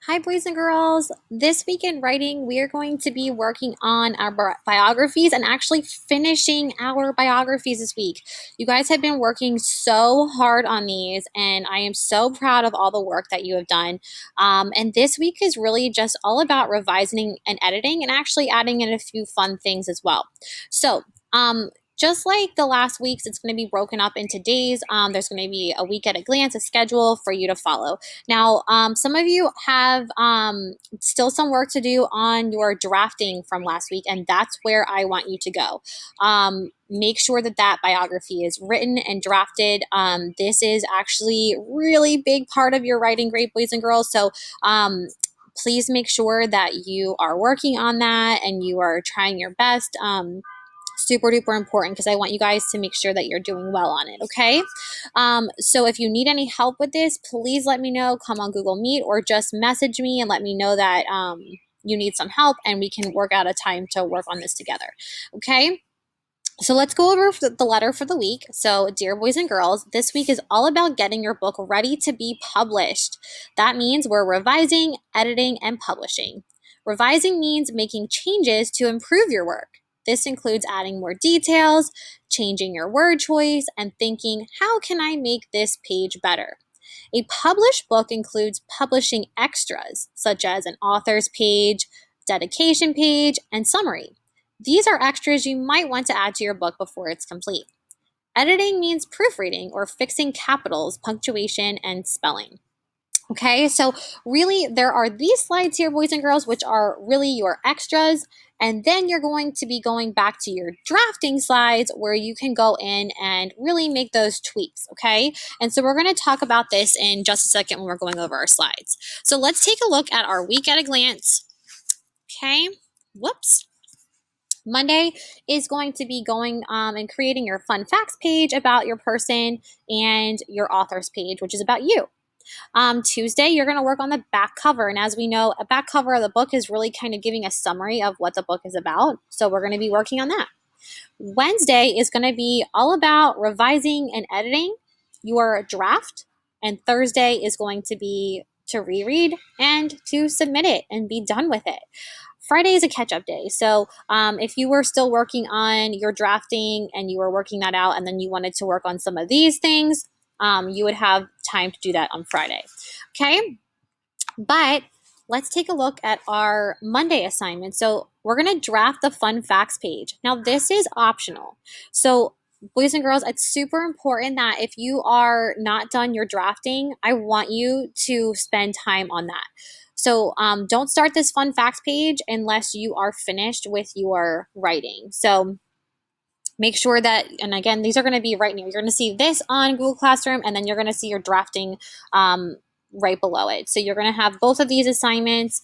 Hi, boys and girls. This week in writing, we are going to be working on our biographies and actually finishing our biographies this week. You guys have been working so hard on these, and I am so proud of all the work that you have done. And this week is really just all about revising and editing and actually adding in a few fun things as well. So, just like the last weeks, it's going to be broken up into days. There's going to be a week at a glance, a schedule for you to follow. Now, some of you have still some work to do on your drafting from last week, and that's where I want you to go. Make sure that that biography is written and drafted. This is actually a really big part of your writing grade, boys and girls. So, please make sure that you are working on that and you are trying your best. Super duper important because I want you guys to make sure that you're doing well on it, okay? So if you need any help with this, please let me know. Come on Google Meet or just message me and let me know that you need some help and we can work out a time to work on this together, okay? So let's go over the letter for the week. So, dear boys and girls, this week is all about getting your book ready to be published. That means we're revising, editing, and publishing. Revising means making changes to improve your work. This includes adding more details, changing your word choice, and thinking, how can I make this page better? A published book includes publishing extras, such as an author's page, dedication page, and summary. These are extras you might want to add to your book before it's complete. Editing means proofreading or fixing capitals, punctuation, and spelling. Okay, so really there are these slides here, boys and girls, which are really your extras. And then you're going to be going back to your drafting slides where you can go in and really make those tweaks, okay? And so we're going to talk about this in just a second when we're going over our slides. So let's take a look at our week at a glance. Okay, whoops. Monday is going to be going and creating your fun facts page about your person and your author's page, which is about you. Tuesday, you're going to work on the back cover. And as we know, a back cover of the book is really kind of giving a summary of what the book is about. So we're going to be working on that. Wednesday is going to be all about revising and editing your draft. And Thursday is going to be to reread and to submit it and be done with it. Friday is a catch-up day. So if you were still working on your drafting and you were working that out and then you wanted to work on some of these things, you would have time to do that on Friday. Okay? But let's take a look at our Monday assignment. So we're going to draft the fun facts page. Now, this is optional. So boys and girls, it's super important that if you are not done your drafting, I want you to spend time on that. So don't start this fun facts page unless you are finished with your writing. So make sure that, and again, these are going to be right now. You're going to see this on Google Classroom, and then you're going to see your drafting right below it. So you're going to have both of these assignments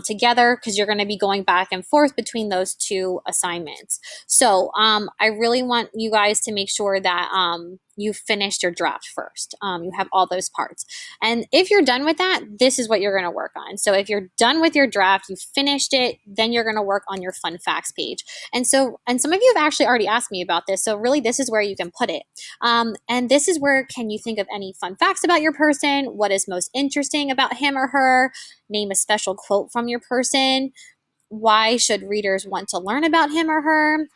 together because you're going to be going back and forth between those two assignments. So I really want you guys to make sure that you finished your draft first. You have all those parts. And if you're done with that, this is what you're going to work on. So if you're done with your draft, you finished it, then you're going to work on your fun facts page. And some of you have actually already asked me about this. So really, this is where you can put it. And this is where can you think of any fun facts about your person? What is most interesting about him or her? Name a special quote from your person. Why should readers want to learn about him or her?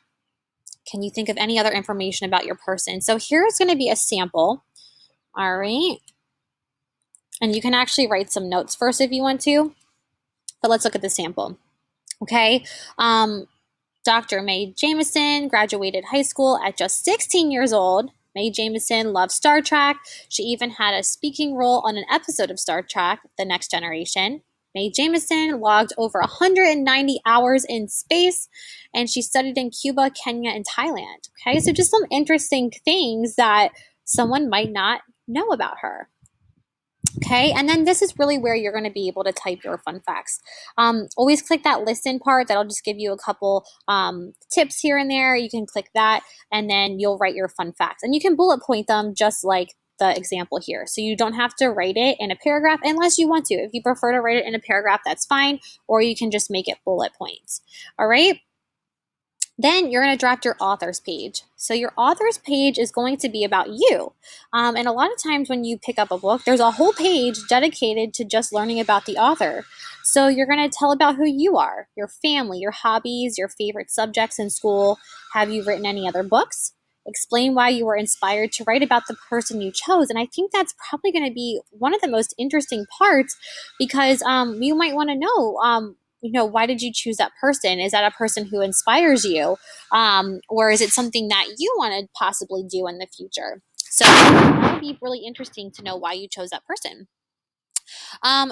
Can you think of any other information about your person? So here's going to be a sample. All right. And you can actually write some notes first if you want to. But let's look at the sample. Okay. Dr. Mae Jameson graduated high school at just 16 years old. Mae Jameson loved Star Trek. She even had a speaking role on an episode of Star Trek, The Next Generation. Mae Jameson logged over 190 hours in space, and she studied in Cuba, Kenya, and Thailand. Okay, so just some interesting things that someone might not know about her. Okay, and then this is really where you're going to be able to type your fun facts. Always click that listen part. That'll just give you a couple tips here and there. You can click that, and then you'll write your fun facts. And you can bullet point them just like the example here. So you don't have to write it in a paragraph unless you want to. If you prefer to write it in a paragraph, that's fine. Or you can just make it bullet points. All right. Then you're going to draft your author's page. So your author's page is going to be about you. And a lot of times when you pick up a book, there's a whole page dedicated to just learning about the author. So you're going to tell about who you are, your family, your hobbies, your favorite subjects in school. Have you written any other books? Explain why you were inspired to write about the person you chose. And I think that's probably going to be one of the most interesting parts because you might want to know why did you choose that person? Is that a person who inspires you? Or is it something that you want to possibly do in the future? So that would be really interesting to know why you chose that person.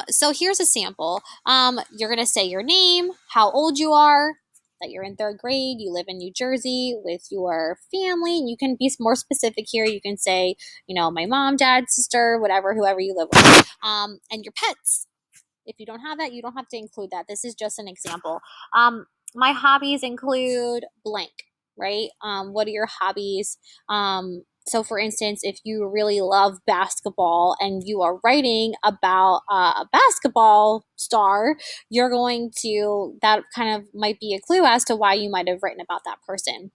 So here's a sample. You're going to say your name, how old you are, that you're in third grade, you live in New Jersey with your family. You can be more specific here. You can say, my mom, dad, sister, whatever, whoever you live with, and your pets. If you don't have that, you don't have to include that. This is just an example. My hobbies include blank, right? What are your hobbies? So, for instance, if you really love basketball and you are writing about a basketball star, that kind of might be a clue as to why you might have written about that person.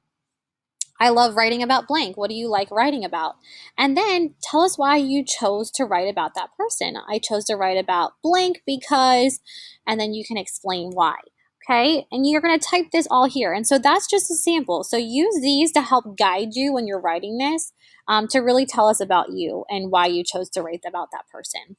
I love writing about blank. What do you like writing about? And then tell us why you chose to write about that person. I chose to write about blank because, and then you can explain why. Okay. And you're going to type this all here. And so that's just a sample. So use these to help guide you when you're writing this to really tell us about you and why you chose to write about that person.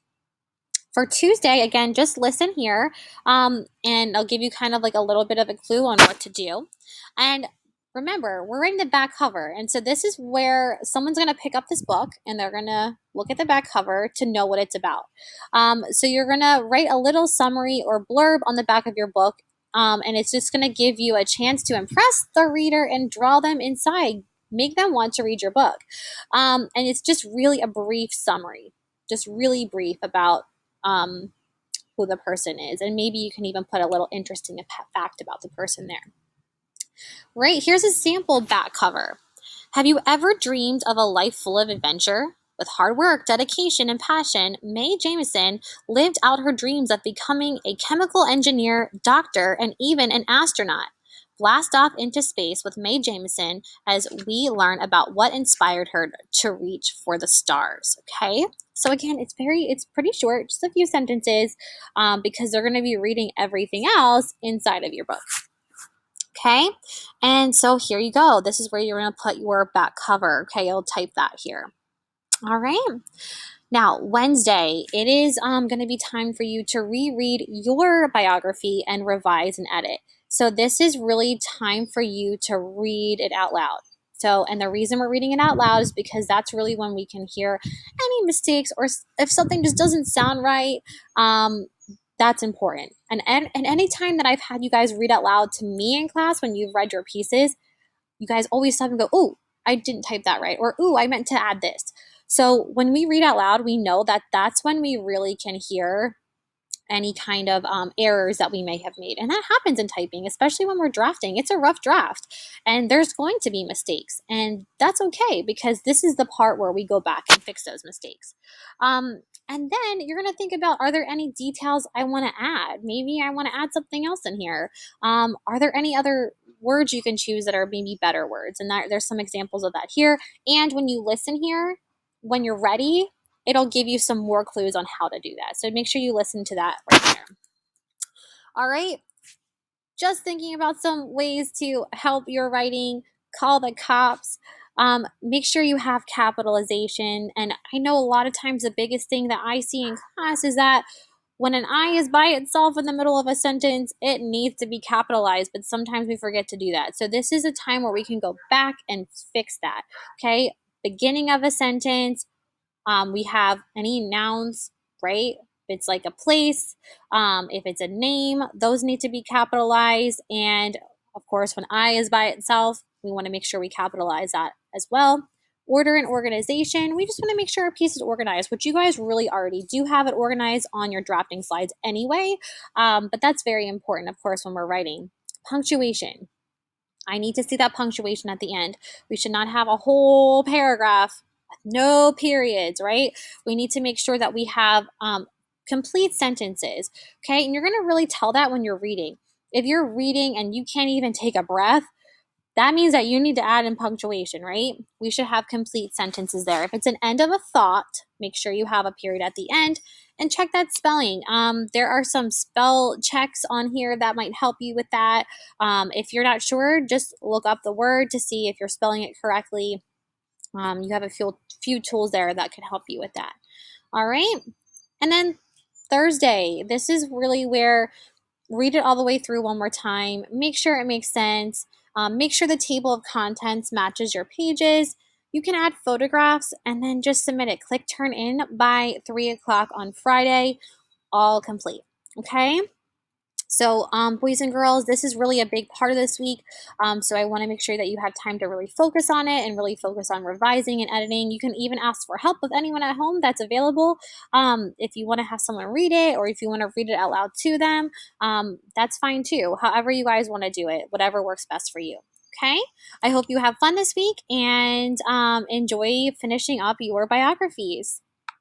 For Tuesday, again, just listen here, and I'll give you kind of like a little bit of a clue on what to do. And remember, we're writing the back cover. And so this is where someone's going to pick up this book and they're going to look at the back cover to know what it's about. So you're going to write a little summary or blurb on the back of your book. And it's just going to give you a chance to impress the reader and draw them inside, make them want to read your book. And it's just really a brief summary, just really brief about who the person is. And maybe you can even put a little interesting fact about the person there. Right, here's a sample back cover. Have you ever dreamed of a life full of adventure? With hard work, dedication, and passion, Mae Jemison lived out her dreams of becoming a chemical engineer, doctor, and even an astronaut. Blast off into space with Mae Jemison as we learn about what inspired her to reach for the stars. Okay, so again, it's pretty short, just a few sentences, because they're going to be reading everything else inside of your book. Okay, and so here you go. This is where you're going to put your back cover. Okay, you'll type that here. All right. Now, Wednesday, it is going to be time for you to reread your biography and revise and edit. So this is really time for you to read it out loud. So, and the reason we're reading it out loud is because that's really when we can hear any mistakes or if something just doesn't sound right. That's important. And any time that I've had you guys read out loud to me in class when you've read your pieces, you guys always stop and go, "Oh, I didn't type that right," or "Ooh, I meant to add this." So when we read out loud, we know that that's when we really can hear any kind of errors that we may have made. And that happens in typing, especially when we're drafting. It's a rough draft and there's going to be mistakes. And that's okay because this is the part where we go back and fix those mistakes. And then you're going to think about, are there any details I want to add? Maybe I want to add something else in here. Are there any other words you can choose that are maybe better words? And there's some examples of that here. And when you listen here, when you're ready, it'll give you some more clues on how to do that. So make sure you listen to that right there. All right. Just thinking about some ways to help your writing, call the cops. Make sure you have capitalization. And I know a lot of times the biggest thing that I see in class is that when an I is by itself in the middle of a sentence, it needs to be capitalized, but sometimes we forget to do that. So this is a time where we can go back and fix that. Okay. Beginning of a sentence, we have any nouns, right? If it's like a place, if it's a name, those need to be capitalized. And of course, when I is by itself, we want to make sure we capitalize that as well. Order and organization, we just want to make sure our piece is organized, which you guys really already do have it organized on your drafting slides anyway. But that's very important, of course, when we're writing. Punctuation. I need to see that punctuation at the end. We should not have a whole paragraph, no periods, right? We need to make sure that we have complete sentences, okay? And you're going to really tell that when you're reading. If you're reading and you can't even take a breath, that means that you need to add in punctuation, right? We should have complete sentences there. If it's an end of a thought, make sure you have a period at the end and check that spelling. There are some spell checks on here that might help you with that. If you're not sure, just look up the word to see if you're spelling it correctly. You have a few tools there that can help you with that. All right. And then Thursday, this is really where read it all the way through one more time. Make sure it makes sense. Make sure the table of contents matches your pages. You can add photographs and then just submit it. Click turn in by 3 o'clock on Friday. All complete. Okay. So, boys and girls, this is really a big part of this week. So I want to make sure that you have time to really focus on it and really focus on revising and editing. You can even ask for help with anyone at home that's available. If you want to have someone read it or if you want to read it out loud to them, that's fine too. However you guys want to do it, whatever works best for you. Okay. I hope you have fun this week and enjoy finishing up your biographies.